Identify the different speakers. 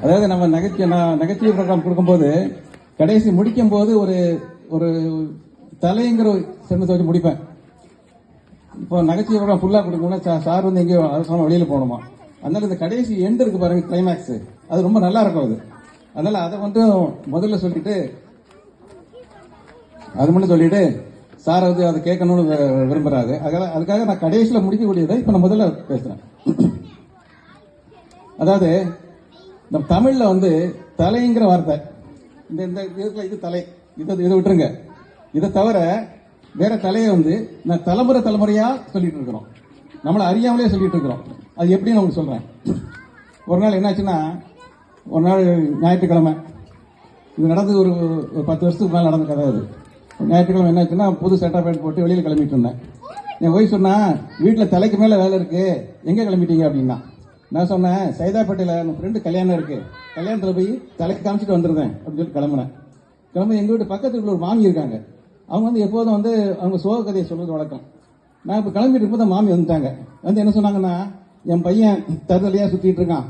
Speaker 1: அதாவது நம்ம நகைச்சுவை ப்ரோக்ராம் கொடுக்கும்போது கடைசி முடிக்கும் போது ஒரு ஒரு தலைங்கிற சென்டென்ஸ் வச்சு முடிப்பேன். இப்போ நகைச்சுவை ப்ரோக்ராம் ஃபுல்லா கொடுக்கணும்னா சார் வந்து எங்கேயோ அவசரமா வெளியில போகணுமா, அதனால இந்த கடைசி எண்ட் இருக்கு பாருங்க, கிளைமேக்ஸ், அது ரொம்ப நல்லா இருக்கும். அதனால அதை வந்து முதல்ல சொல்லிட்டு அது மட்டும் சொல்லிட்டு சார் வந்து அதை கேட்கணும்னு விரும்புறாரு. அதுக்காக நான் கடைசியில் முடிக்கக்கூடியதை இப்ப நான் முதல்ல பேசுறேன். அதாவது நம்ம தமிழ்ல வந்து தலைங்கிற வார்த்தை, இந்த இது தலை, இதை விட்டுருங்க. இதை தவிர வேற தலையை வந்து நான் தலைமுறையா சொல்லிட்டு இருக்கிறோம், நம்மளை அறியாமலே சொல்லிட்டு இருக்கிறோம். அது எப்படின்னு உங்களுக்கு சொல்றேன். ஒரு நாள் என்னாச்சுன்னா, ஒரு நாள் ஞாயிற்றுக்கிழமை, இது நடந்து ஒரு 10 வருஷத்துக்கு மேல நடந்த கதை. அது ஞாயிற்றுக்கிழமை என்னாச்சுன்னா, புது சட்டை பேண்ட் போட்டு வெளியில் கிளம்பிட்டு இருந்தேன். என் ஒய்ஃப் சொன்னா, வீட்டில் தலைக்கு மேல வேலை இருக்கு, எங்க கிளம்பிட்டீங்க அப்படின்னா. நான் சொன்னேன், சைதாப்பேட்டையில என் ஃப்ரெண்டு கல்யாணம் இருக்கு, கல்யாணத்துல போய் தலைக்கு காமிச்சிட்டு வந்துருந்தேன் அப்படின்னு சொல்லி கிளம்புனேன். எங்க வீட்டு பக்கத்துல ஒரு மாமி இருக்காங்க. அவங்க வந்து எப்போதும் வந்து அவங்க சோக கதையை சொல்றது வழக்கம். நான் இப்ப கிளம்பிட்டு இருக்கும்போது மாமி வந்துட்டாங்க. வந்து என்ன சொன்னாங்கன்னா, என் பையன் தருதலையா சுத்திட்டு இருக்கான்,